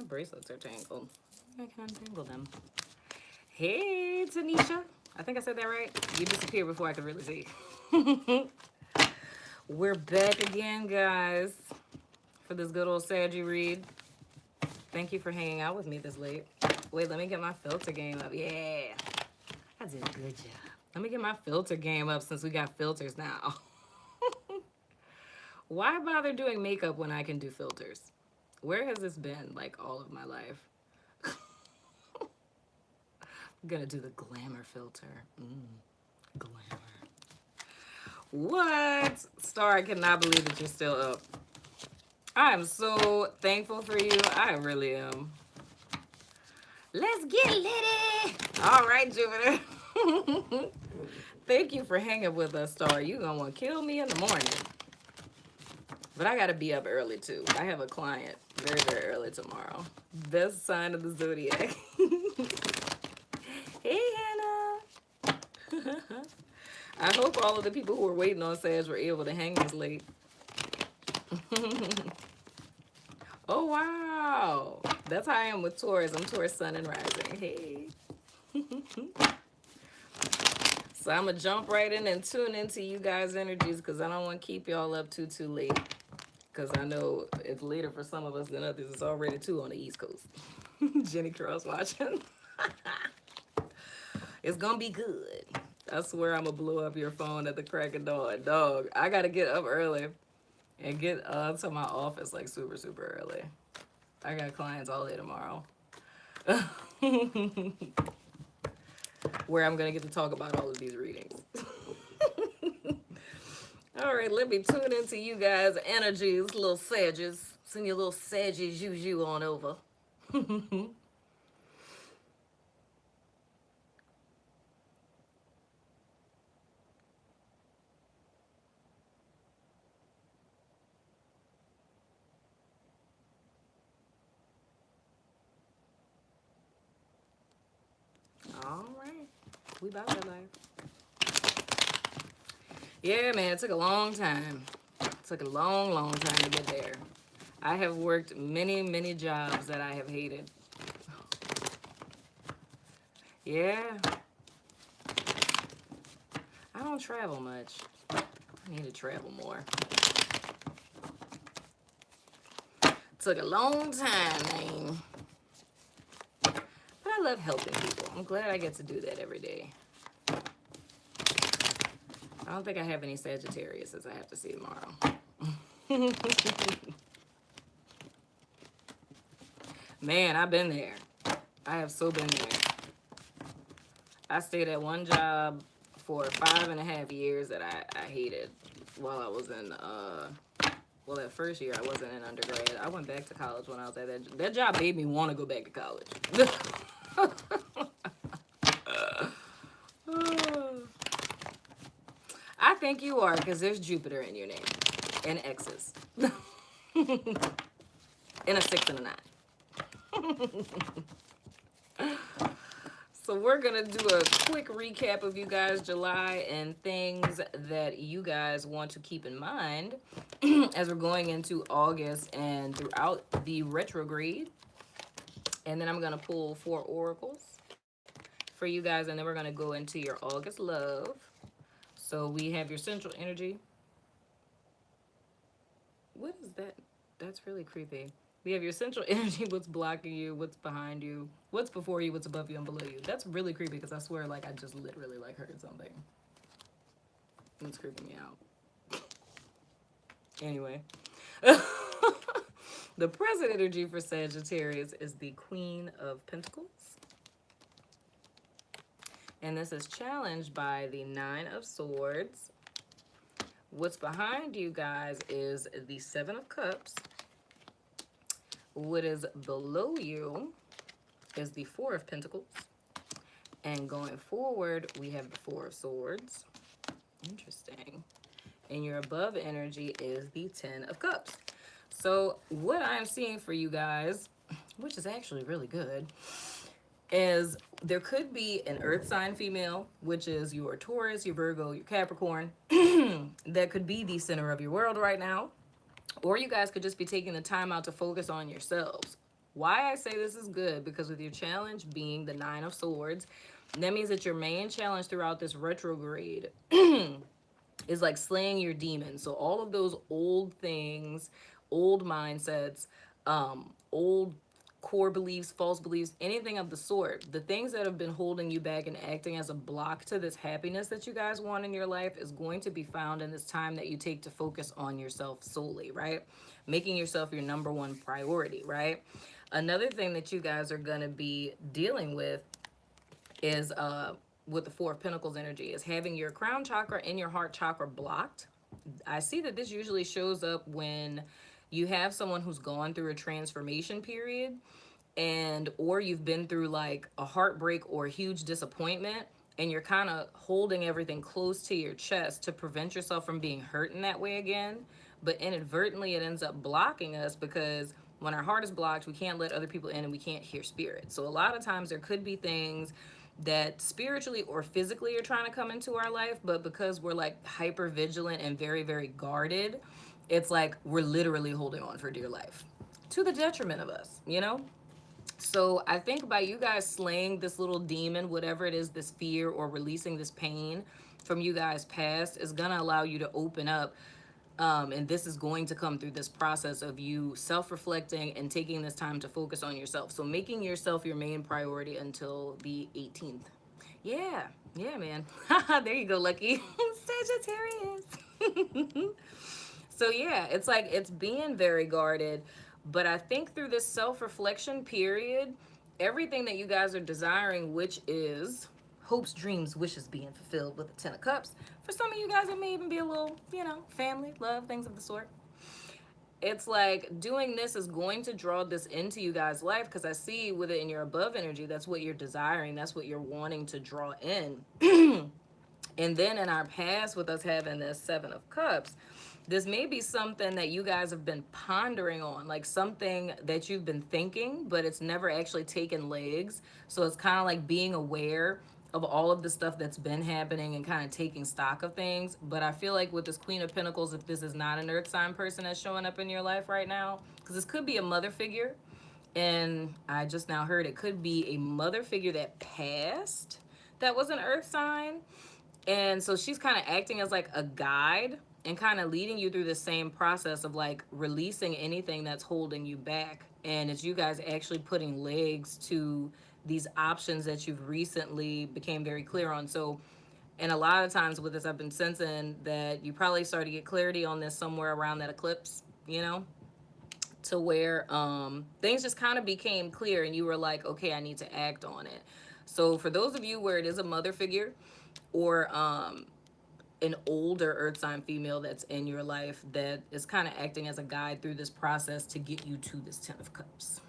bracelets are tangled. I can untangle them. Hey, Tanisha. I think I said that right. You disappeared before I could really see. We're back again, guys, for this good old Saggy read. Thank you for hanging out with me this late. Wait, let me get my filter game up. Yeah, I did a good job. Let me get my filter game up since we got filters now. Why bother doing makeup when I can do filters? Where has this been like all of my life? I'm gonna do the glamour filter. Glamour. What? Star, I cannot believe that you're still up. I am so thankful for you. I really am. Let's get litty. All right, Jupiter. Thank you for hanging with us, Star. You gonna want to kill me in the morning. But I gotta be up early too. I have a client very, very early tomorrow. Best sign of the zodiac. Hey, Hannah. I hope all of the people who were waiting on Sag were able to hang this late. Oh, wow. That's how I am with Taurus. I'm Taurus sun and rising. Hey. So I'm going to jump right in and tune into you guys' energies because I don't want to keep y'all up too late. Because I know it's later for some of us than others. It's already 2 on the East Coast. Jenny Cross watching. It's going to be good. I swear I'm going to blow up your phone at the crack of dawn. Dog, I got to get up early and get to my office like super, super early. I got clients all day tomorrow. Where I'm going to get to talk about all of these readings. All right, let me tune into you guys' energies, little sages. Send your little sages juju on over. All right, we about that life. Yeah, man, it took a long time. It took a long, long time to get there. I have worked many, many jobs that I have hated. Yeah. I don't travel much. I need to travel more. Took a long time, man. But I love helping people. I'm glad I get to do that every day. I don't think I have any Sagittarius as I have to see tomorrow. Man, I've been there. I have so been there. I stayed at one job for 5.5 years that I hated while I was in, well, that first year I wasn't in undergrad. I went back to college when I was at that job made me want to go back to college. I think you are, because there's Jupiter in your name. And X's. And a 6 and a 9. So we're going to do a quick recap of you guys' July and things that you guys want to keep in mind as we're going into August and throughout the retrograde. And then I'm going to pull 4 oracles for you guys, and then we're going to go into your August love. So we have your central energy. What is that? That's really creepy. We have your central energy, what's blocking you, what's behind you, what's before you, what's above you, and below you. That's really creepy because I swear like I just literally like heard something. It's creeping me out. Anyway. The present energy for Sagittarius is the Queen of Pentacles. And this is challenged by the 9 of Swords. What's behind you guys is the 7 of Cups. What is below you is the 4 of Pentacles. And going forward, we have the 4 of Swords. Interesting. And your above energy is the 10 of Cups. So what I'm seeing for you guys, which is actually really good, is there could be an earth sign female, which is your Taurus, your Virgo, your Capricorn, that could be the center of your world right now. Or you guys could just be taking the time out to focus on yourselves. Why I say this is good, because with your challenge being the Nine of Swords, that means that your main challenge throughout this retrograde is like slaying your demons. So all of those old things, old mindsets, old core beliefs, false beliefs, anything of the sort, the things that have been holding you back and acting as a block to this happiness that you guys want in your life is going to be found in this time that you take to focus on yourself solely, right? Making yourself your number one priority, right? Another thing that you guys are going to be dealing is with the Four of Pentacles energy is having your crown chakra and your heart chakra blocked. I see that this usually shows up when you have someone who's gone through a transformation period, and or you've been through like a heartbreak or a huge disappointment, and you're kind of holding everything close to your chest to prevent yourself from being hurt in that way again. But inadvertently it ends up blocking us, because when our heart is blocked, we can't let other people in and we can't hear spirit. So a lot of times there could be things that spiritually or physically are trying to come into our life, but because we're like hyper vigilant and very, very guarded, it's like we're literally holding on for dear life to the detriment of us, you know? So I think by you guys slaying this little demon, whatever it is, this fear or releasing this pain from you guys past, is going to allow you to open up. And this is going to come through this process of you self-reflecting and taking this time to focus on yourself. So making yourself your main priority until the 18th. Yeah, yeah, man. There you go, Lucky. Sagittarius. So yeah, it's like it's being very guarded, but I think through this self-reflection period, everything that you guys are desiring, which is hopes, dreams, wishes being fulfilled with the Ten of Cups. For some of you guys, it may even be a little, family, love, things of the sort. It's like doing this is going to draw this into you guys' life, because I see with it in your above energy, that's what you're desiring, that's what you're wanting to draw in. And then in our past, with us having this Seven of Cups, this may be something that you guys have been pondering on, like something that you've been thinking, but it's never actually taken legs. So it's kind of like being aware of all of the stuff that's been happening and kind of taking stock of things. But I feel like with this Queen of Pentacles, if this is not an earth sign person that's showing up in your life right now, because this could be a mother figure. And I just now heard it could be a mother figure that passed that was an earth sign. And so she's kind of acting as like a guide and kind of leading you through the same process of like releasing anything that's holding you back. And it's you guys actually putting legs to these options that you've recently became very clear on. So, and a lot of times with this, I've been sensing that you probably started to get clarity on this somewhere around that eclipse, to where things just kind of became clear and you were like, okay, I need to act on it. So for those of you where it is a mother figure, or an older earth sign female that's in your life that is kind of acting as a guide through this process to get you to this Ten of Cups.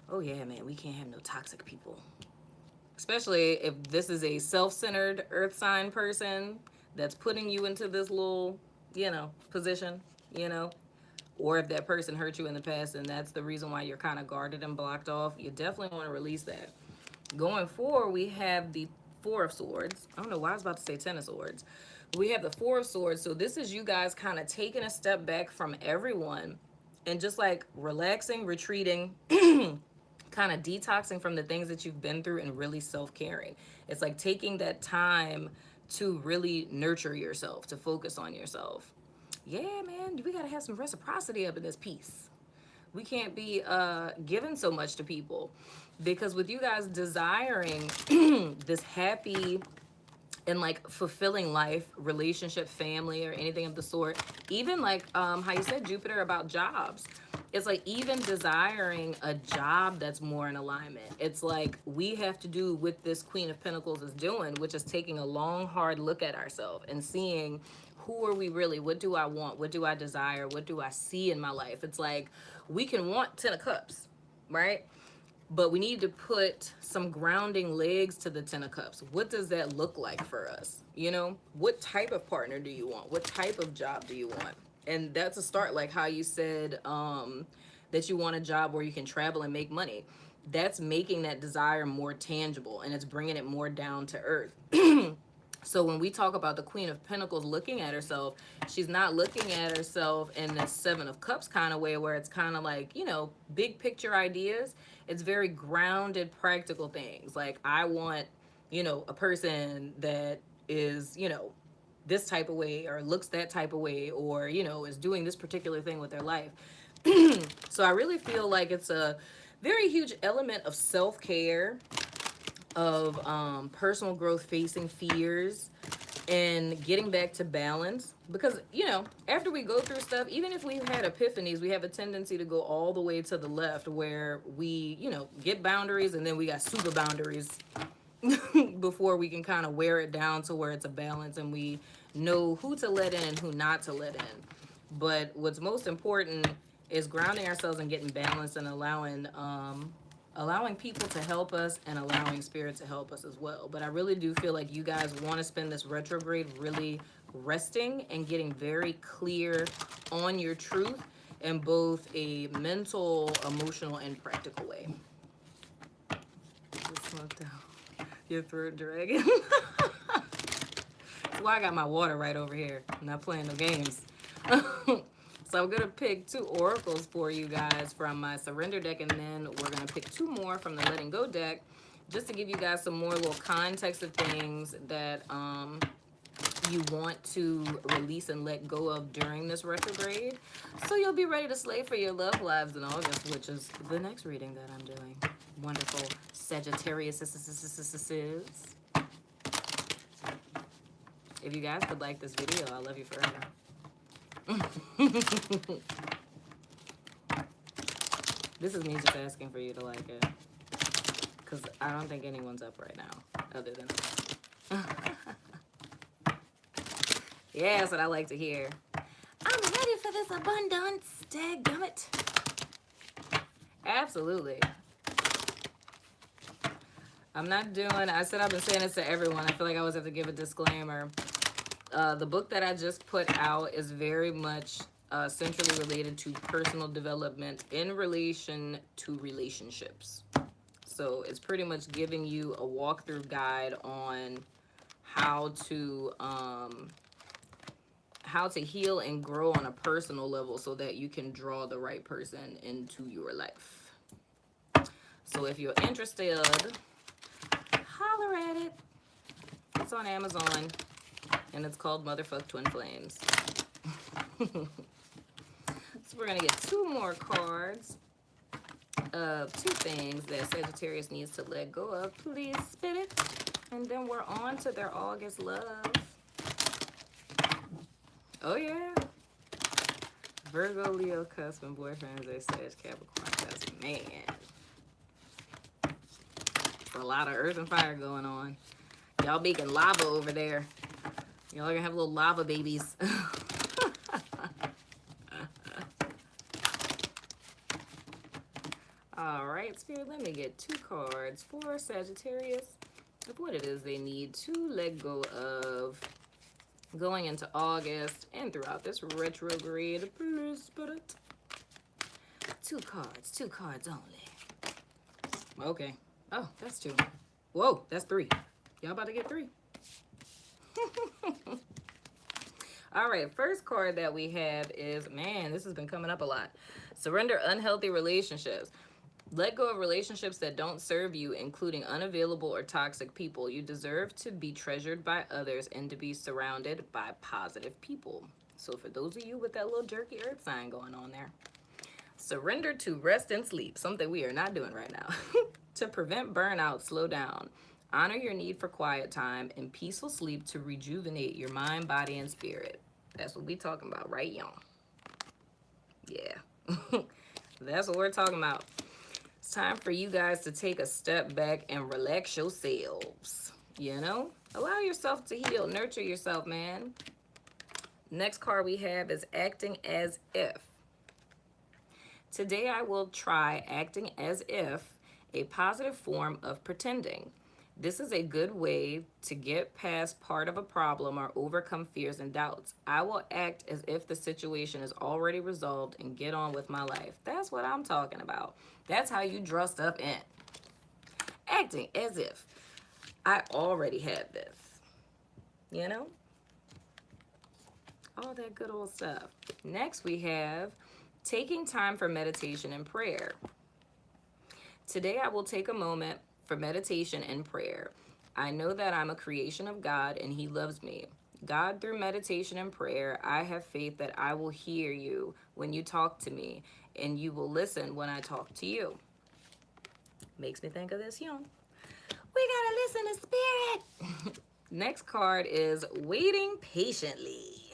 Oh yeah, man, we can't have no toxic people. Especially if this is a self-centered earth sign person that's putting you into this little, position, or if that person hurt you in the past and that's the reason why you're kind of guarded and blocked off, you definitely want to release that. Going forward, we have the Four of Swords. I don't know why I was about to say Ten of Swords. We have the Four of Swords. So this is you guys kind of taking a step back from everyone and just like relaxing, retreating, kind of detoxing from the things that you've been through and really self-caring. It's like taking that time to really nurture yourself, to focus on yourself. Yeah, man, we got to have some reciprocity up in this piece. We can't be giving so much to people, because with you guys desiring this happy and like fulfilling life, relationship, family, or anything of the sort, even like how you said, Jupiter, about jobs, it's like even desiring a job that's more in alignment. It's like we have to do what this Queen of Pentacles is doing, which is taking a long, hard look at ourselves and seeing, who are we really? What do I want? What do I desire? What do I see in my life? It's like we can want Ten of Cups, right? But we need to put some grounding legs to the Ten of Cups. What does that look like for us? What type of partner do you want? What type of job do you want? And that's a start, like how you said that you want a job where you can travel and make money. That's making that desire more tangible, and it's bringing it more down to earth. So when we talk about the Queen of Pentacles looking at herself, she's not looking at herself in the Seven of Cups kind of way where it's kind of like, you know, big picture ideas. It's very grounded, practical things. Like, I want, you know, a person that is, you know, this type of way or looks that type of way or, you know, is doing this particular thing with their life. So I really feel like it's a very huge element of self-care, of personal growth, facing fears, and getting back to balance. Because, you know, after we go through stuff, even if we've had epiphanies, we have a tendency to go all the way to the left where we, you know, get boundaries and then we got super boundaries before we can kind of wear it down to where it's a balance and we know who to let in and who not to let in. But what's most important is grounding ourselves and getting balanced and allowing people to help us and allowing spirit to help us as well. But I really do feel like you guys want to spend this retrograde really resting and getting very clear on your truth in both a mental, emotional, and practical way. Just smoked out your throat dragon. That's why I got my water right over here. I'm not playing no games. So I'm going to pick 2 oracles for you guys from my surrender deck, and then we're going to pick 2 more from the letting go deck just to give you guys some more little context of things that you want to release and let go of during this retrograde. So you'll be ready to slay for your love lives in August, which is the next reading that I'm doing. Wonderful Sagittarius. If you guys would like this video, I love you forever. This is me just asking for you to like it, because I don't think anyone's up right now other than yeah, that's what I like to hear. I'm ready for this abundance, dadgummit. Absolutely. I'm not doing, I said I've been saying this to everyone. I feel like I always have to give a disclaimer. The book that I just put out is very much centrally related to personal development in relation to relationships. So it's pretty much giving you a walkthrough guide on how to heal and grow on a personal level so that you can draw the right person into your life. So if you're interested, holler at it. It's on Amazon. And it's called Motherfuck Twin Flames. So we're going to get 2 more cards of 2 things that Sagittarius needs to let go of. Please, Spirit. And then we're on to their August love. Oh, yeah. Virgo, Leo, cusp, and boyfriends, they Sag, Capricorn, cusp. Man. There's a lot of earth and fire going on. Y'all making lava over there. Y'all are gonna have little lava babies. All right, Spirit, let me get 2 cards for Sagittarius of what it is they need to let go of going into August and throughout this retrograde. Please, Spirit. 2 cards only. Okay. Oh, that's 2. Whoa, that's 3. Y'all about to get 3. All right, first card that we have is, man, this has been coming up a lot. Surrender unhealthy relationships. Let go of relationships that don't serve you, including unavailable or toxic people. You deserve to be treasured by others and to be surrounded by positive people. So for those of you with that little jerky earth sign going on there, surrender to rest and sleep, something we are not doing right now. To prevent burnout, slow down. Honor your need for quiet time and peaceful sleep to rejuvenate your mind, body, and spirit. That's what we talking about, right, y'all? Yeah. That's what we're talking about. It's time for you guys to take a step back and relax yourselves. You know? Allow yourself to heal. Nurture yourself, man. Next card we have is acting as if. Today I will try acting as if, a positive form of pretending. This is a good way to get past part of a problem or overcome fears and doubts. I will act as if the situation is already resolved and get on with my life. That's what I'm talking about. That's how you draw stuff in. Acting as if I already had this. you know? All that good old stuff. Next, we have taking time for meditation and prayer. Today, I will take a moment for meditation and prayer. I know that I'm a creation of God and He loves me. God, through meditation and prayer, I have faith that I will hear you when you talk to me, and you will listen when I talk to you. Makes me think of this, young. We gotta listen to spirit. Next card is waiting patiently.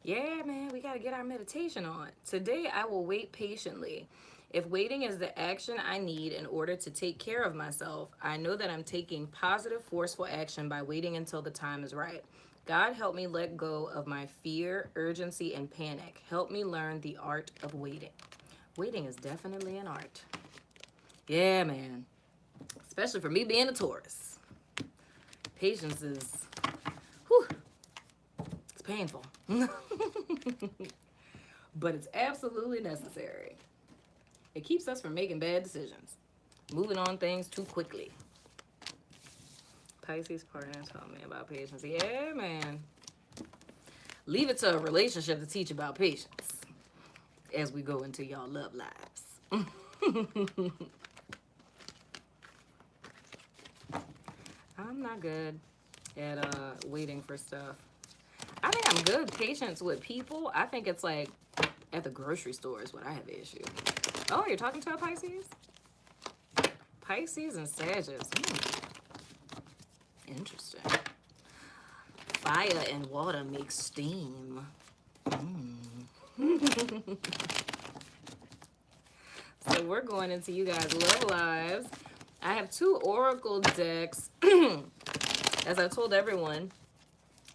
Yeah, man, we gotta get our meditation on. Today, I will wait patiently. If waiting is the action I need in order to take care of myself, I know that I'm taking positive, forceful action by waiting until the time is right. God, help me let go of my fear, urgency, and panic. Help me learn the art of waiting. Waiting is definitely an art. Yeah, man. Especially for me being a Taurus. Patience is, whew, it's painful. But it's absolutely necessary. It keeps us from making bad decisions, moving on things too quickly. Pisces partner told me about patience. Yeah, man. Leave it to a relationship to teach about patience as we go into y'all love lives. I'm not good at waiting for stuff. I think I'm good patience with people. I think it's like at the grocery store is what I have issue. Oh, you're talking to a Pisces? Pisces and Sagittarius. Interesting. Fire and water make steam. So we're going into you guys' love lives. I have 2 oracle decks. As I told everyone,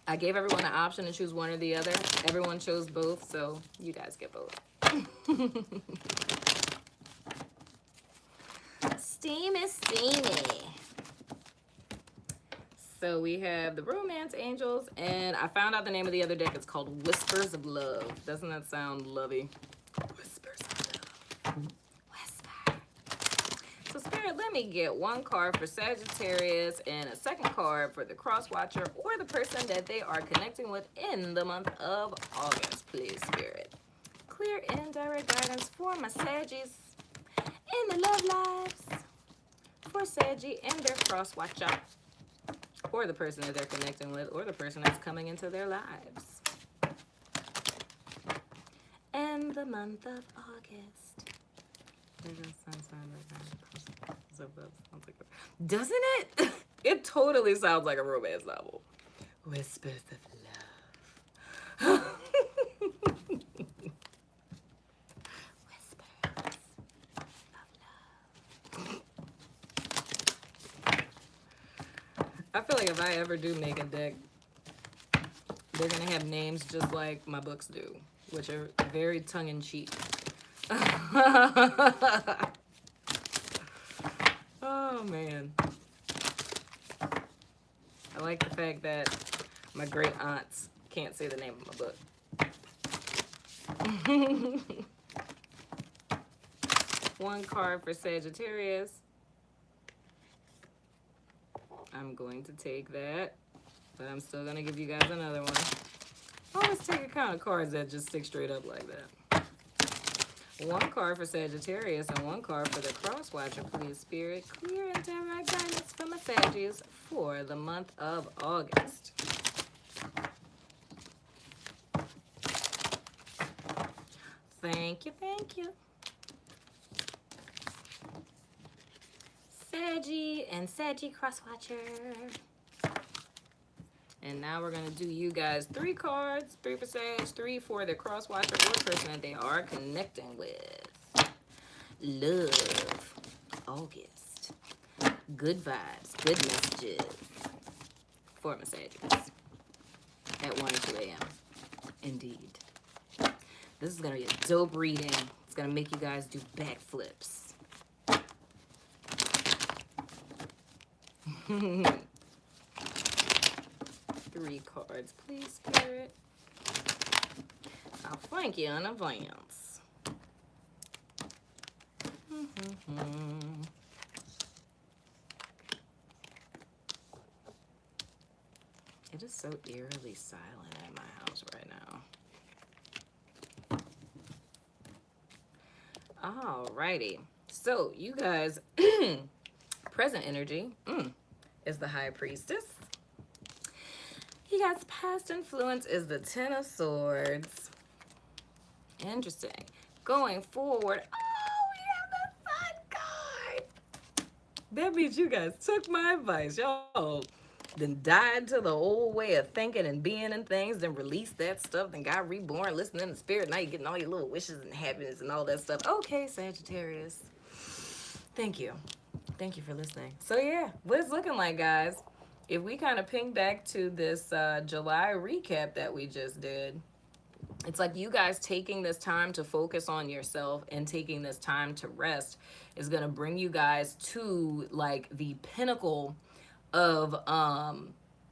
I gave everyone an option to choose one or the other. Everyone chose both, so you guys get both. Steamy, steamy. So we have the Romance Angels, and I found out the name of the other deck. It's called Whispers of Love. Doesn't that sound lovey? Whispers of Love. Whisper. So Spirit, let me get 1 card for Sagittarius and a 2nd card for the Crosswatcher or the person that they are connecting with in the month of August, please, Spirit. Clear and direct guidance for my Saggies in the love lives. For Saggy and their Crosswatcher, or the person that they're connecting with, or the person that's coming into their lives. And the month of August. Doesn't it? It totally sounds like a romance novel. Whispers of love. I feel like if I ever do make a deck, they're going to have names just like my books do, which are very tongue-in-cheek. Oh, man. I like the fact that my great aunts can't say the name of my book. 1 card for Sagittarius. I'm going to take that, but I'm still going to give you guys another one. I always take account of cards that just stick straight up like that. 1 card for Sagittarius and 1 card for the Crosswatcher, please, Spirit. Clear and direct guidance from the Saggies for the month of August. Thank you, thank you. Saggy and Saggy Crosswatcher. And now we're going to do you guys 3 cards. 3 for Sag, 3 for the Crosswatcher or person that they are connecting with. Love. August. Good vibes. Good messages. For my Sagittarius. At 1 or 2 a.m. Indeed. This is going to be a dope reading. It's going to make you guys do backflips. 3 cards, please, Spirit. I'll thank you in advance. so eerily silent at my house right now? Alrighty. So, you guys, present energy is the High Priestess. You guys, past influence is the Ten of Swords. Interesting. Going forward, oh, we have the Sun card. That means you guys took my advice. Y'all then died to the old way of thinking and being and things, then released that stuff, then got reborn, listening to spirit. Now you're getting all your little wishes and happiness and all that stuff. Okay, Sagittarius. Thank you. Thank you for listening. So yeah, what it's looking like, guys. If we kind of ping back to this July recap that we just did, it's like you guys taking this time to focus on yourself and taking this time to rest is going to bring you guys to like the pinnacle of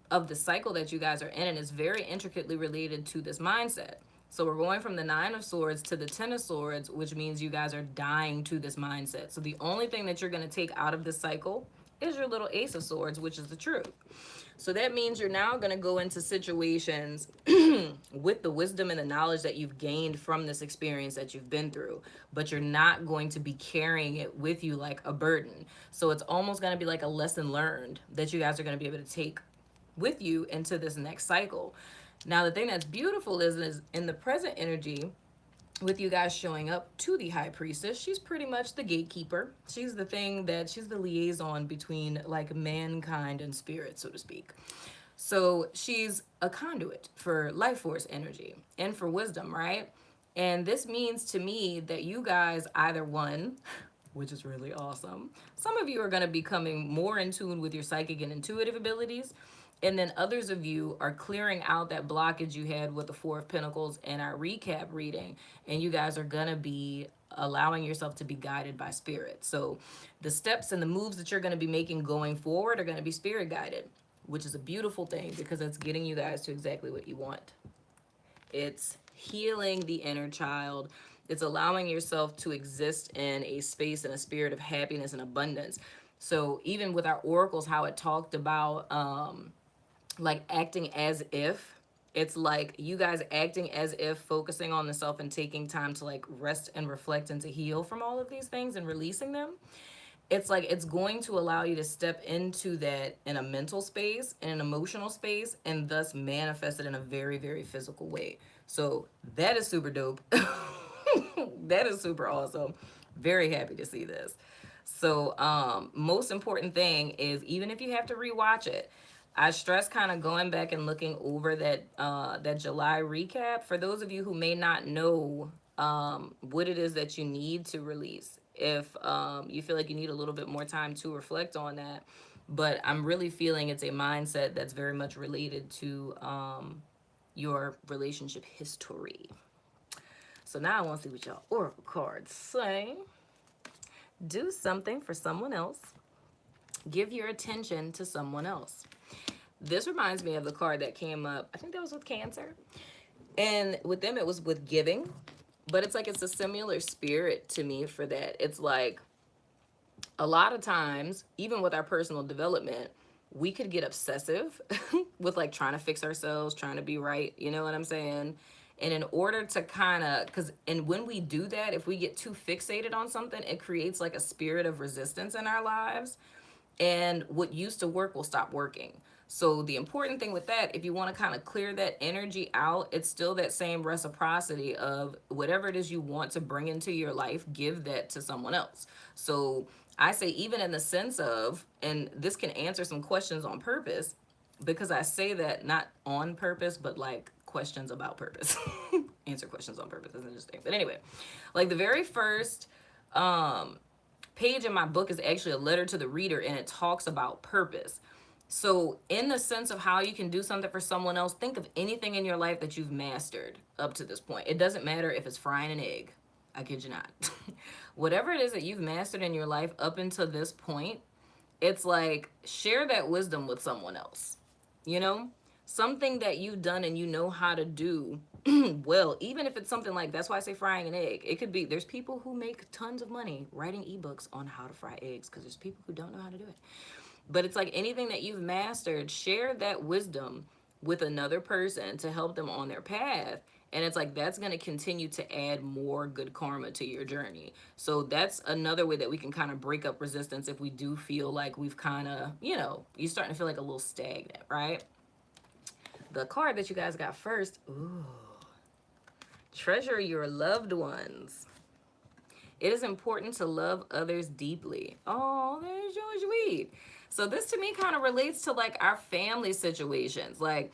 the cycle that you guys are in, and it's very intricately related to this mindset. So we're going from the Nine of Swords to the Ten of Swords, which means you guys are dying to this mindset. So the only thing that you're going to take out of this cycle is your little Ace of Swords, which is the truth. So that means you're now going to go into situations with the wisdom and the knowledge that you've gained from this experience that you've been through, but you're not going to be carrying it with you like a burden. So it's almost going to be like a lesson learned that you guys are going to be able to take with you into this next cycle. Now, the thing that's beautiful is in the present energy, with you guys showing up to the High Priestess, she's pretty much the gatekeeper. She's the thing that she's the liaison between like mankind and spirit, so to speak. So she's a conduit for life force energy and for wisdom, right? And this means to me that you guys either one, which is really awesome. Some of you are going to be coming more in tune with your psychic and intuitive abilities. And then others of you are clearing out that blockage you had with the Four of Pentacles and our recap reading. And you guys are going to be allowing yourself to be guided by spirit. So the steps and the moves that you're going to be making going forward are going to be spirit guided, which is a beautiful thing because it's getting you guys to exactly what you want. It's healing the inner child. It's allowing yourself to exist in a space and a spirit of happiness and abundance. So even with our oracles, how it talked about like acting as if, it's like you guys acting as if, focusing on the self and taking time to like rest and reflect and to heal from all of these things and releasing them. It's like it's going to allow you to step into that in a mental space, in an emotional space, and thus manifest it in a very, very physical way. So that is super dope. That is super awesome. Very happy to see this. So most important thing is, even if you have to rewatch it, I stress kind of going back and looking over that July recap. For those of you who may not know what it is that you need to release, if you feel like you need a little bit more time to reflect on that. But I'm really feeling it's a mindset that's very much related to your relationship history. So now I want to see what y'all oracle cards say. Do something for someone else. Give your attention to someone else. This reminds me of the card that came up. I think that was with Cancer. And with them, it was with giving. But it's like it's a similar spirit to me for that. It's like a lot of times, even with our personal development, we could get obsessive with like trying to fix ourselves, trying to be right. You know what I'm saying? And in order to kind of, and when we do that, if we get too fixated on something, it creates like a spirit of resistance in our lives. And what used to work will stop working. So the important thing with that, if you want to kind of clear that energy out, it's still that same reciprocity of whatever it is you want to bring into your life, give that to someone else. So I say, even in the sense of, and this can answer some questions on purpose, because I say that not on purpose, but like questions about purpose. Answer questions on purpose is interesting. But anyway, like the very first page in my book is actually a letter to the reader, and it talks about purpose. So in the sense of how you can do something for someone else, think of anything in your life that you've mastered up to this point. It doesn't matter if it's frying an egg. I kid you not. Whatever it is that you've mastered in your life up until this point, it's like share that wisdom with someone else. You know? Something that you've done and you know how to do well, even if it's something like, that's why I say frying an egg. It could be, there's people who make tons of money writing ebooks on how to fry eggs because there's people who don't know how to do it. But it's like anything that you've mastered, share that wisdom with another person to help them on their path. And it's like that's going to continue to add more good karma to your journey. So that's another way that we can kind of break up resistance if we do feel like we've kind of, you're starting to feel like a little stagnant, right? The card that you guys got first, ooh, treasure your loved ones. It is important to love others deeply. Oh, there's George Weed. So this to me kind of relates to like our family situations. Like,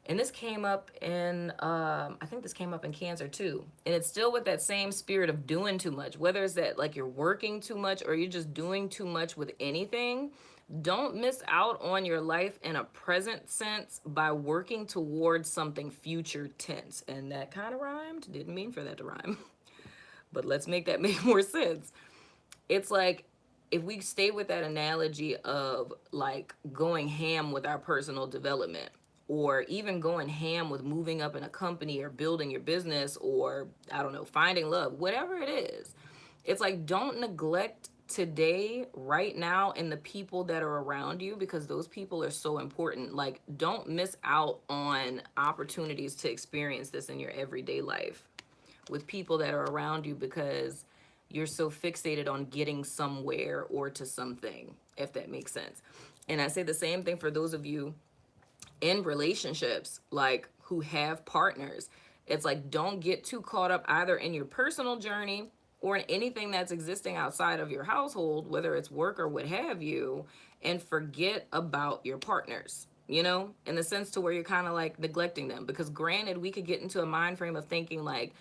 and this came up in, I think this came up in Cancer too. And it's still with that same spirit of doing too much. Whether it's that like you're working too much or you're just doing too much with anything, don't miss out on your life in a present sense by working towards something future tense. And that kind of rhymed. Didn't mean for that to rhyme. But let's make that make more sense. It's like if we stay with that analogy of like going ham with our personal development, or even going ham with moving up in a company or building your business, or I don't know, finding love, whatever it is, it's like don't neglect today, right now, and the people that are around you, because those people are so important. Like don't miss out on opportunities to experience this in your everyday life with people that are around you, because you're so fixated on getting somewhere or to something, if that makes sense. And I say the same thing for those of you in relationships, like who have partners. It's like don't get too caught up either in your personal journey or in anything that's existing outside of your household, whether it's work or what have you, and forget about your partners, in the sense to where you're kind of like neglecting them. Because granted, we could get into a mind frame of thinking like,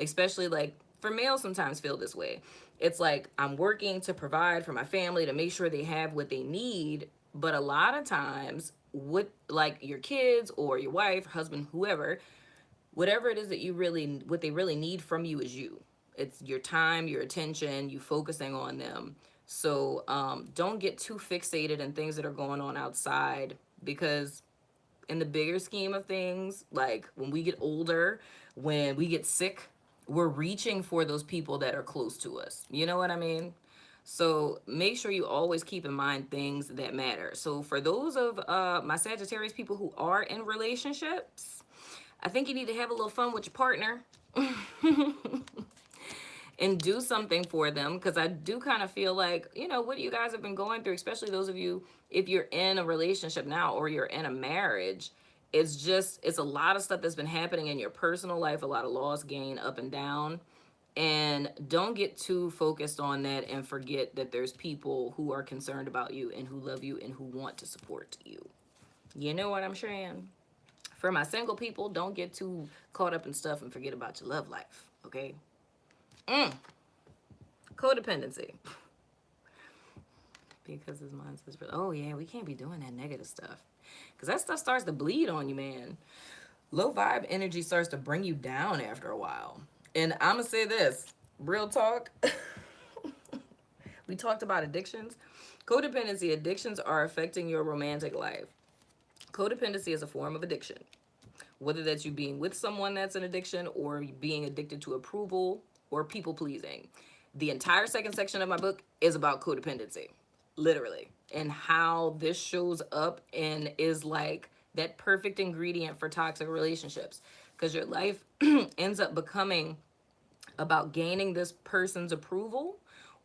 especially like for males sometimes feel this way. It's like I'm working to provide for my family to make sure they have what they need, but a lot of times what like your kids or your wife, husband, whoever, whatever it is that what they really need from you is you. It's your time, your attention, you focusing on them. So don't get too fixated in things that are going on outside, because in the bigger scheme of things, like when we get older, when we get sick, we're reaching for those people that are close to us. You know what I mean? So make sure you always keep in mind things that matter. So for those of my Sagittarius people who are in relationships, I think you need to have a little fun with your partner and do something for them, because I do kind of feel like, what you guys have been going through, especially those of you, if you're in a relationship now or you're in a marriage, it's a lot of stuff that's been happening in your personal life, a lot of loss, gain, up and down. And don't get too focused on that and forget that there's people who are concerned about you and who love you and who want to support you. You know what I'm saying? For my single people, don't get too caught up in stuff and forget about your love life, okay? Codependency. Because his mind says, oh yeah, we can't be doing that negative stuff. Because that stuff starts to bleed on you, man. Low vibe energy starts to bring you down after a while. And I'm going to say this, real talk. We talked about addictions. Codependency addictions are affecting your romantic life. Codependency is a form of addiction. Whether that's you being with someone that's an addiction, or being addicted to approval or people pleasing. The entire second section of my book is about codependency, literally, and how this shows up and is like that perfect ingredient for toxic relationships. Because your life ends up becoming about gaining this person's approval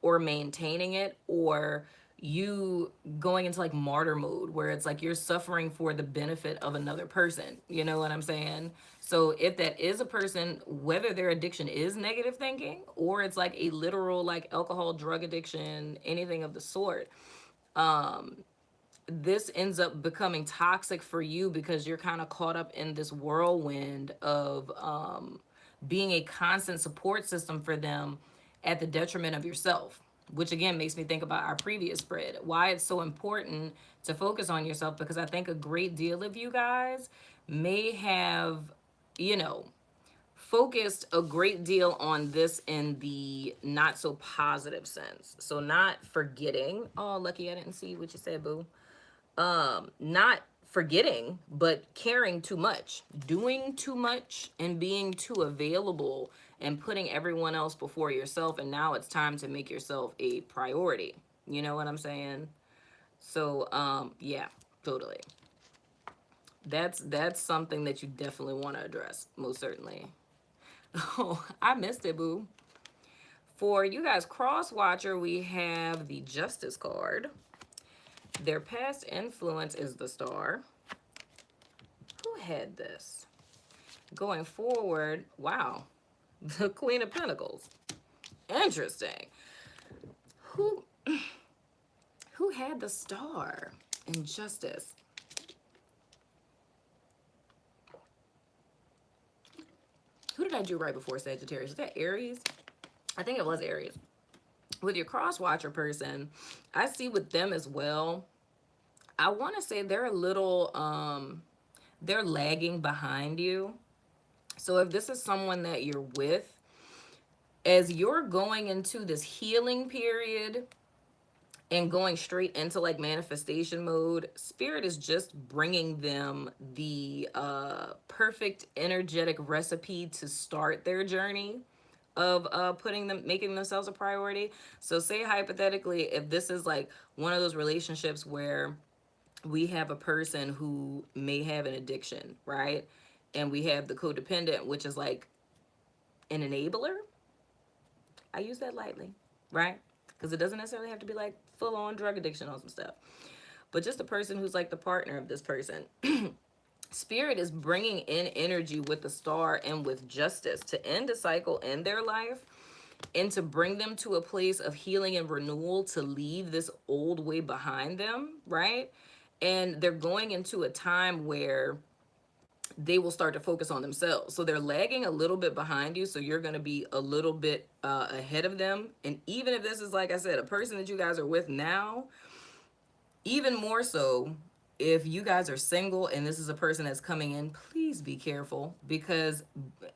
or maintaining it, or you going into like martyr mode where it's like you're suffering for the benefit of another person. You know what I'm saying? So if that is a person, whether their addiction is negative thinking or it's like a literal like alcohol, drug addiction, anything of the sort, this ends up becoming toxic for you because you're kind of caught up in this whirlwind of being a constant support system for them at the detriment of yourself, which again makes me think about our previous spread, why it's so important to focus on yourself, because I think a great deal of you guys may have, focused a great deal on this in the not so positive sense. So not forgetting, oh, lucky I didn't see what you said, boo. Not forgetting, but caring too much, doing too much, and being too available and putting everyone else before yourself. And now it's time to make yourself a priority. You know what I'm saying? So, yeah, totally. That's something that you definitely want to address, most certainly. Oh, I missed it, boo. For you guys, cross watcher, we have the Justice card. Their past influence is the Star. Who had this? Going forward, wow, the Queen of Pentacles. Interesting. Who who had the Star in Justice? Who did I do right before Sagittarius? Is that Aries? I think it was Aries. With your cross watcher person, I see with them as well. I want to say they're a little they're lagging behind you. So if this is someone that you're with, as you're going into this healing period and going straight into like manifestation mode, spirit is just bringing them the perfect energetic recipe to start their journey of putting them, making themselves a priority. So say hypothetically, if this is like one of those relationships where we have a person who may have an addiction, right? And we have the codependent, which is like an enabler. I use that lightly, right? Because it doesn't necessarily have to be like full on drug addiction or some stuff, but just the person who's like the partner of this person. Spirit is bringing in energy with the Star and with Justice to end a cycle in their life and to bring them to a place of healing and renewal, to leave this old way behind them, right? And they're going into a time where they will start to focus on themselves. So they're lagging a little bit behind you. So you're going to be a little bit ahead of them. And even if this is, like I said, a person that you guys are with now, even more so, if you guys are single and this is a person that's coming in, please be careful, because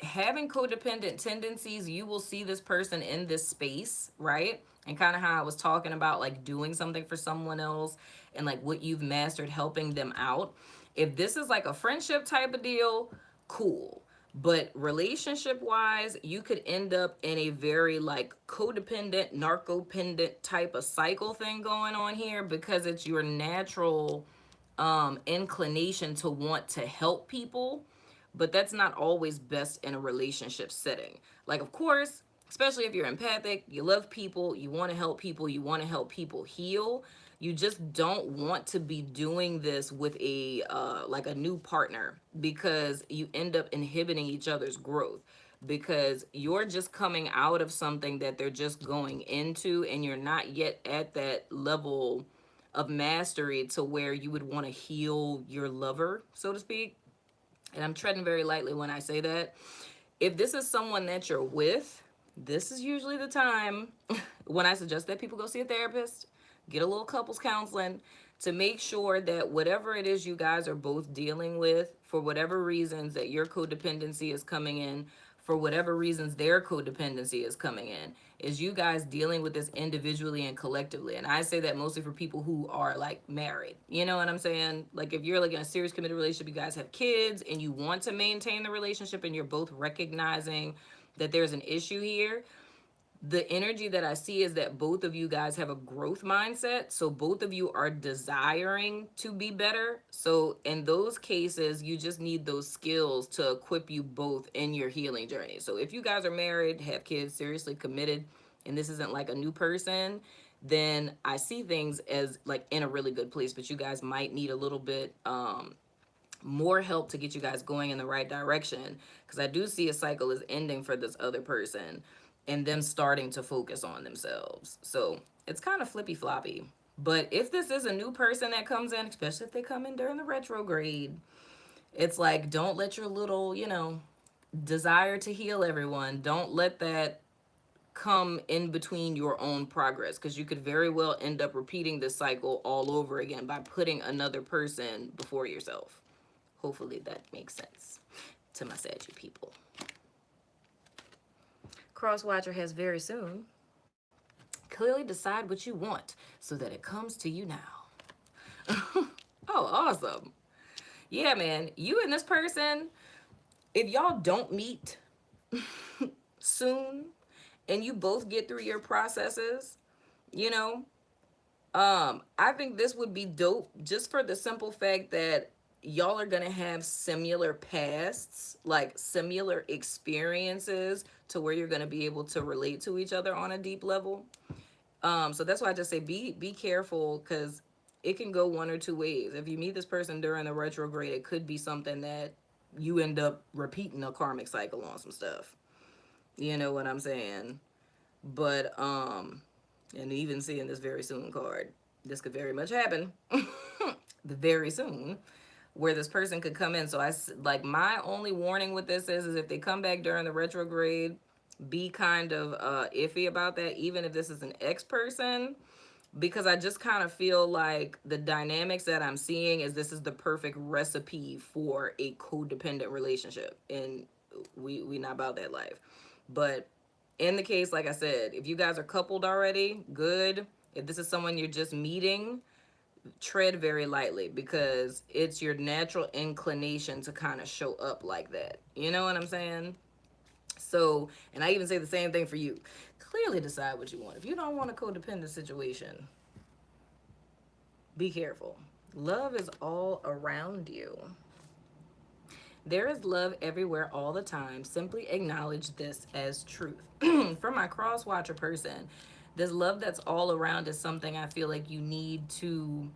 having codependent tendencies, you will see this person in this space, right? And kind of how I was talking about like doing something for someone else and like what you've mastered helping them out. If this is like a friendship type of deal, cool. But relationship wise, you could end up in a very like codependent, narcopendent type of cycle thing going on here, because it's your natural inclination to want to help people, but that's not always best in a relationship setting. Like, of course, especially if you're empathic, you love people, you want to help people, you want to help people heal. You just don't want to be doing this with a like a new partner, because you end up inhibiting each other's growth, because you're just coming out of something that they're just going into, and you're not yet at that level of mastery to where you would want to heal your lover, so to speak. And I'm treading very lightly when I say that. If this is someone that you're with, this is usually the time when I suggest that people go see a therapist, get a little couples counseling, to make sure that whatever it is you guys are both dealing with, for whatever reasons that your codependency is coming in, for whatever reasons their codependency is coming in, is you guys dealing with this individually and collectively. And I say that mostly for people who are like married. You know what I'm saying? Like if you're like in a serious committed relationship, you guys have kids and you want to maintain the relationship and you're both recognizing that there's an issue here, the energy that I see is that both of you guys have a growth mindset. So both of you are desiring to be better. So in those cases, you just need those skills to equip you both in your healing journey. So if you guys are married, have kids, seriously committed, and this isn't like a new person, then I see things as like in a really good place, but you guys might need a little bit more help to get you guys going in the right direction, because I do see a cycle is ending for this other person and them starting to focus on themselves. So it's kind of flippy floppy. But if this is a new person that comes in, especially if they come in during the retrograde, it's like, don't let your little, desire to heal everyone, don't let that come in between your own progress, because you could very well end up repeating this cycle all over again by putting another person before yourself. Hopefully that makes sense to my Saggy people. Crosswatcher has very soon. Clearly decide what you want so that it comes to you now. Oh, awesome. Yeah, man. You and this person, if y'all don't meet soon and you both get through your processes, you know, I think this would be dope, just for the simple fact that y'all are gonna have similar pasts, like similar experiences to where you're gonna be able to relate to each other on a deep level. So that's why I just say be careful, because it can go one or two ways. If you meet this person during the retrograde, it could be something that you end up repeating a karmic cycle on some stuff. You know what I'm saying? But and even seeing this very soon card, this could very much happen very soon, where this person could come in. So like, my only warning with this is if they come back during the retrograde, be kind of iffy about that, even if this is an ex person, because I just kind of feel like the dynamics that I'm seeing is this is the perfect recipe for a codependent relationship, and we not about that life. But in the case, like I said, if you guys are coupled already, good. If this is someone you're just meeting, tread very lightly, because it's your natural inclination to kind of show up like that. You know what I'm saying? So, and I even say the same thing for you. Clearly decide what you want. If you don't want a codependent situation, be careful. Love is all around you. There is love everywhere all the time. Simply acknowledge this as truth. For my cross watcher person, this love that's all around is something I feel like you need to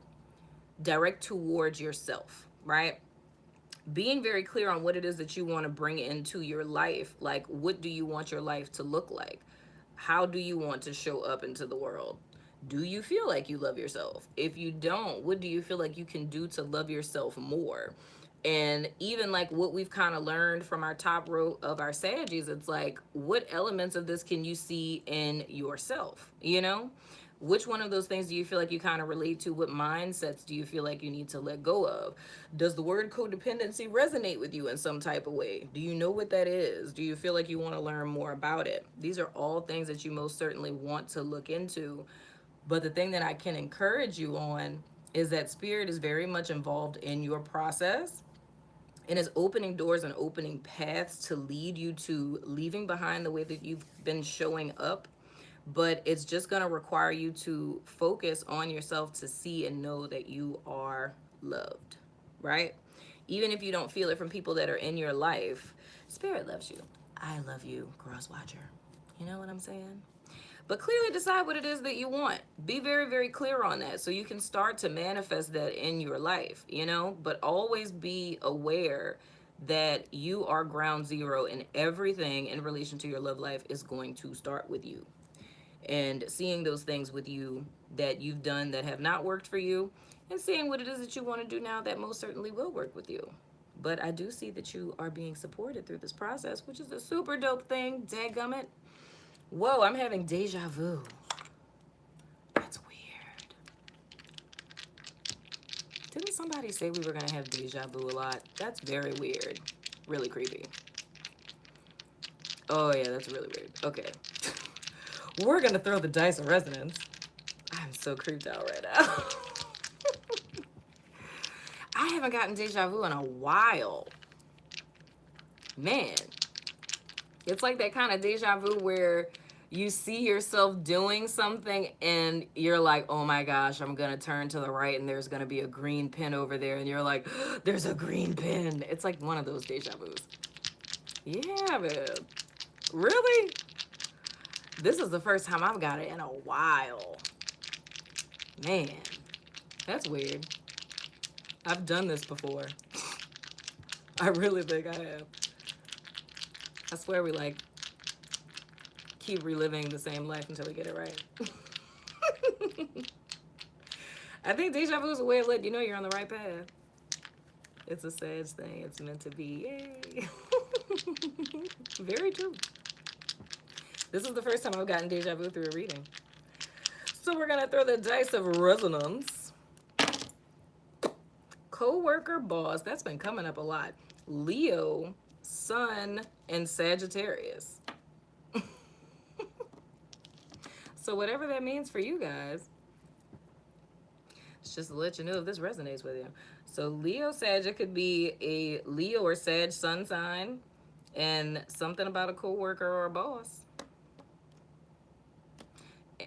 direct towards yourself, right? Being very clear on what it is that you want to bring into your life. Like, what do you want your life to look like? How do you want to show up into the world? Do you feel like you love yourself? If you don't, what do you feel like you can do to love yourself more? And even like what we've kind of learned from our top row of our Saggies, it's like, what elements of this can you see in yourself? You know? Which one of those things do you feel like you kind of relate to? What mindsets do you feel like you need to let go of? Does the word codependency resonate with you in some type of way? Do you know what that is? Do you feel like you want to learn more about it? These are all things that you most certainly want to look into. But the thing that I can encourage you on is that spirit is very much involved in your process and is opening doors and opening paths to lead you to leaving behind the way that you've been showing up. But it's just going to require you to focus on yourself to see and know that you are loved, right? Even if you don't feel it from people that are in your life, spirit loves you. I love you, cross watcher. You know what I'm saying? But clearly decide what it is that you want. Be very, very clear on that so you can start to manifest that in your life, you know? But always be aware that you are ground zero, and everything in relation to your love life is going to start with you. And seeing those things with you that you've done that have not worked for you, and seeing what it is that you want to do now that most certainly will work with you. But I do see that you are being supported through this process, which is a super dope thing. Dadgummit. Whoa, I'm having deja vu. That's weird. Didn't somebody say we were going to have deja vu a lot? That's very weird. Really creepy. Oh, yeah, that's really weird. Okay. We're going to throw the dice of resonance. I'm so creeped out right now. I haven't gotten deja vu in a while. Man, it's like that kind of deja vu where you see yourself doing something and you're like, oh my gosh, I'm going to turn to the right and there's going to be a green pin over there. And you're like, there's a green pin. It's like one of those deja vus. Yeah, man. Really? This is the first time I've got it in a while. Man, that's weird. I've done this before. I really think I have. I swear we like keep reliving the same life until we get it right. I think deja vu is a way of letting you know you're on the right path. It's a sad thing. It's meant to be. Yay. Very true. This is the first time I've gotten deja vu through a reading. So we're going to throw the dice of resonance. Co-worker, boss. That's been coming up a lot. Leo, Sun, and Sagittarius. So whatever that means for you guys, it's just to let you know if this resonates with you. So Leo, Sag, it could be a Leo or Sag sun sign, and something about a co-worker or a boss.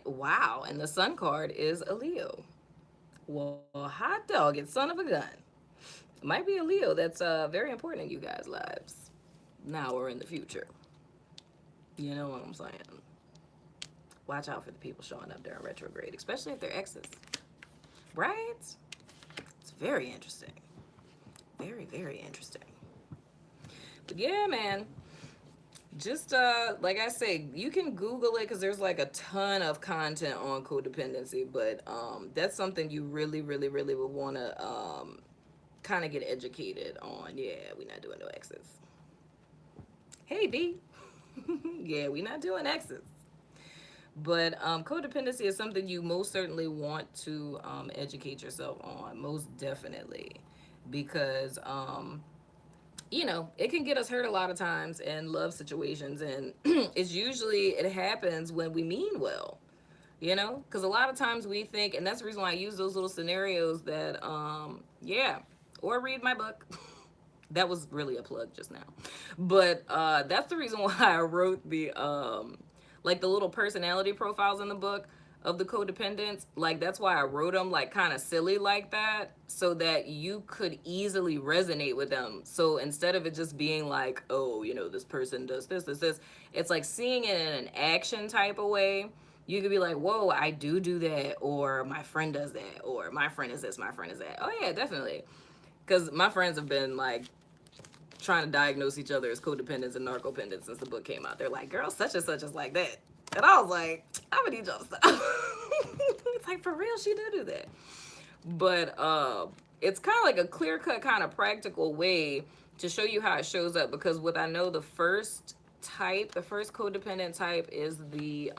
Wow, and the sun card is a Leo. Well, hot dog, it's son of a gun. It might be a Leo that's very important in you guys' lives now or in the future. You know what I'm saying? Watch out for the people showing up during retrograde, especially if they're exes. Right? It's very interesting. Very, very interesting. But yeah, man. Just like I say, you can Google it because there's like a ton of content on codependency, but that's something you really, really, really would want to kind of get educated on. Yeah, we're not doing no exes. Hey, B. Yeah, we're not doing exes. But codependency is something you most certainly want to educate yourself on, most definitely, because you know, it can get us hurt a lot of times in love situations, and it's usually it happens when we mean well, you know, because a lot of times we think, and that's the reason why I use those little scenarios that yeah, or read my book. That was really a plug just now, but that's the reason why I wrote the like the little personality profiles in the book of the codependents. Like that's why I wrote them like kind of silly like that, so that you could easily resonate with them. So instead of it just being like, oh, you know, this person does this, it's like seeing it in an action type of way. You could be like, whoa, I do that, or my friend does that, or my friend is this, my friend is that. Oh yeah, definitely. Because my friends have been like trying to diagnose each other as codependents and narcopendents since the book came out. They're like, girl, such and such is like that. And I was like, I'm gonna need y'all to stop. It's like, for real, she do that. But it's kind of like a clear-cut kind of practical way to show you how it shows up, because what I know the first codependent type is the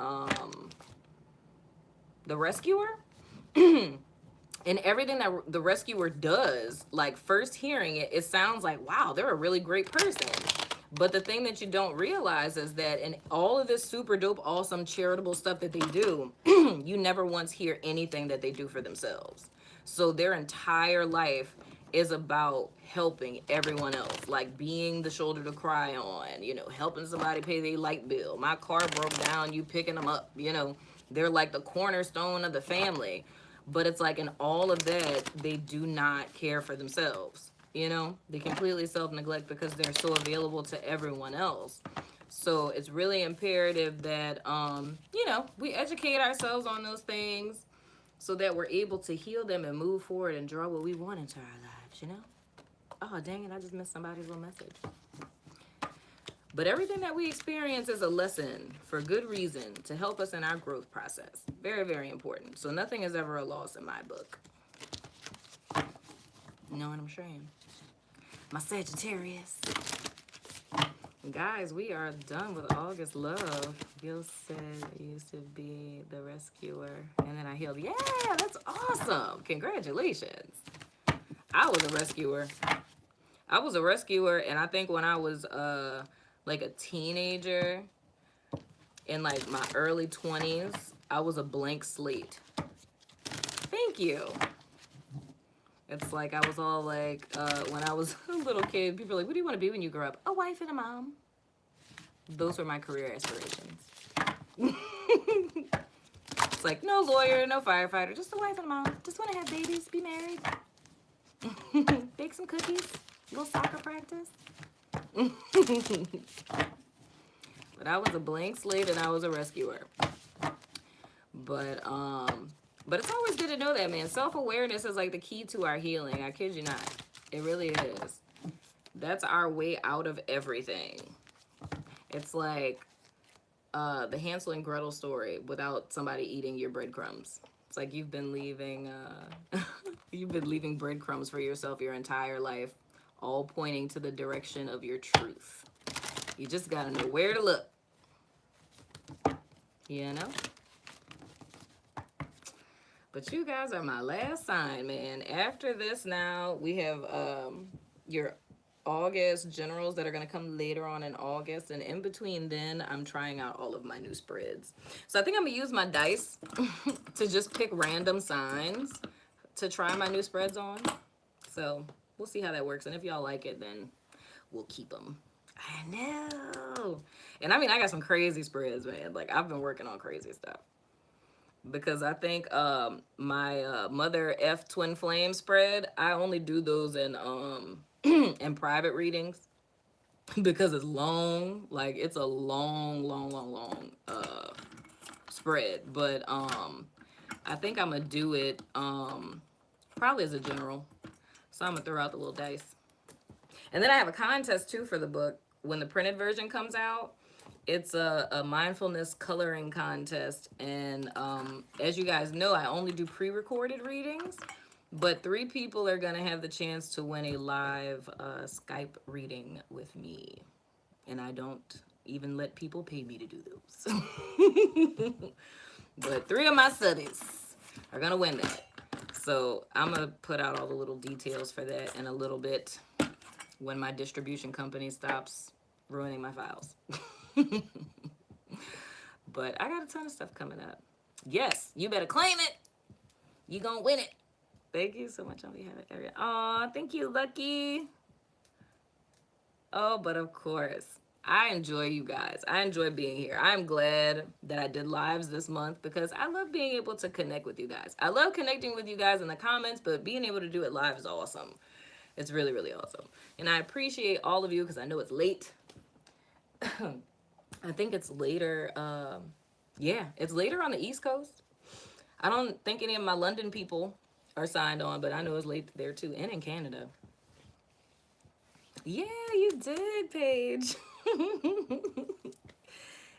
rescuer. And everything that the rescuer does, like first hearing it, it sounds like, wow, they're a really great person. But the thing that you don't realize is that in all of this super dope, awesome, charitable stuff that they do, you never once hear anything that they do for themselves. So their entire life is about helping everyone else, like being the shoulder to cry on, you know, helping somebody pay their light bill. My car broke down, you picking them up, you know, they're like the cornerstone of the family. But it's like in all of that, they do not care for themselves. You know, they completely self-neglect because they're so available to everyone else. So it's really imperative that, you know, we educate ourselves on those things so that we're able to heal them and move forward and draw what we want into our lives, you know? Oh, dang it, I just missed somebody's little message. But everything that we experience is a lesson for good reason to help us in our growth process. Very, very important. So nothing is ever a loss in my book. You know what I'm saying? My Sagittarius. Guys, we are done with August love. Bill said I used to be the rescuer and then I healed. Yeah, that's awesome. Congratulations. I was a rescuer. And I think when I was like a teenager in like my early 20s, I was a blank slate. Thank you. It's like I was all like, when I was a little kid, people were like, what do you want to be when you grow up? A wife and a mom. Those were my career aspirations. It's like, no lawyer, no firefighter, just a wife and a mom. Just want to have babies, be married. Bake some cookies, little soccer practice. But I was a blank slate and I was a rescuer. But it's always good to know that, man. Self-awareness is like the key to our healing. I kid you not. It really is. That's our way out of everything. It's like the Hansel and Gretel story without somebody eating your breadcrumbs. It's like you've been leaving breadcrumbs for yourself your entire life, all pointing to the direction of your truth. You just gotta know where to look. You know? But you guys are my last sign, man. After this now, we have your August generals that are going to come later on in August. And in between then, I'm trying out all of my new spreads. So I think I'm going to use my dice to just pick random signs to try my new spreads on. So we'll see how that works. And if y'all like it, then we'll keep them. I know. And I mean, I got some crazy spreads, man. Like, I've been working on crazy stuff. because I think my Mother F Twin Flame spread, I only do those in in private readings because it's long. Like it's a long spread. But I think I'm gonna do it probably as a general. So I'm gonna throw out the little dice. And then I have a contest too for the book when the printed version comes out. It's a mindfulness coloring contest. And as you guys know, I only do pre recorded readings, but 3 people are going to have the chance to win a live Skype reading with me. And I don't even let people pay me to do those. But 3 of my studies are going to win that. So I'm going to put out all the little details for that in a little bit when my distribution company stops ruining my files. But I got a ton of stuff coming up. Yes, you better claim it. You gonna win it. Thank you so much on behalf of everyone. Aw, thank you, Lucky. Oh, but of course, I enjoy you guys. I enjoy being here. I'm glad that I did lives this month because I love being able to connect with you guys. I love connecting with you guys in the comments, but being able to do it live is awesome. It's really, really awesome. And I appreciate all of you because I know it's late. I think it's later. Yeah, it's later on the East Coast. I don't think any of my London people are signed on, but I know it's late there too, and in Canada. Yeah, you did, Paige.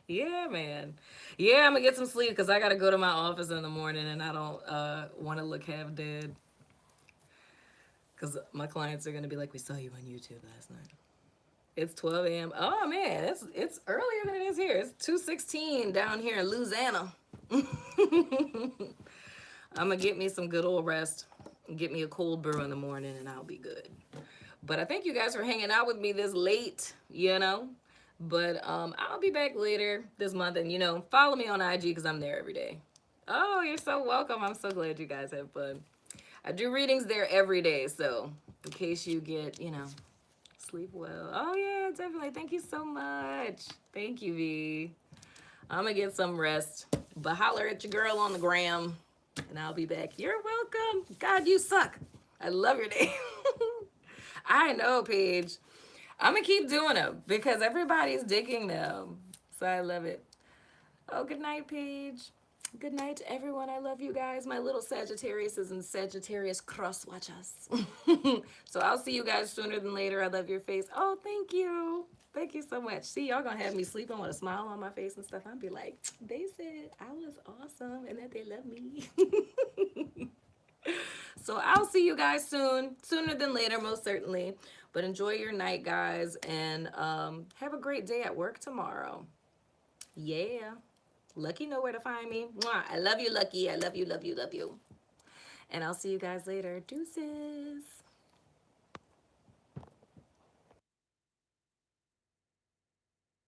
Yeah, man. Yeah, I'm gonna get some sleep because I gotta go to my office in the morning, and I don't want to look half dead. Because my clients are gonna be like, "We saw you on YouTube last night." It's 12 a.m. Oh man, it's earlier than it is here. It's 2:16 down here in Louisiana. I'm gonna get me some good old rest, get me a cold brew in the morning, and I'll be good. But I thank you guys for hanging out with me this late, you know. But I'll be back later this month, and follow me on IG because I'm there every day. Oh, you're so welcome. I'm so glad you guys have fun. I do readings there every day, so in case you get, sleep well. Oh yeah, definitely. Thank you so much. Thank you, V. I'm gonna get some rest. But holler at your girl on the gram, and I'll be back. You're welcome. God, you suck. I love your name. I know, Paige. I'm gonna keep doing them because everybody's digging them. So I love it. Oh, good night, Paige. Good night, everyone. I love you guys. My little Sagittarius and Sagittarius cross watch us. So I'll see you guys sooner than later. I love your face. Oh, thank you. Thank you so much. See, y'all gonna have me sleeping with a smile on my face and stuff. I'll be like, they said I was awesome and that they love me. So I'll see you guys soon. Sooner than later, most certainly. But enjoy your night, guys. And have a great day at work tomorrow. Yeah. Lucky know where to find me. Mwah. I love you, Lucky. I love you, love you, love you. And I'll see you guys later. Deuces.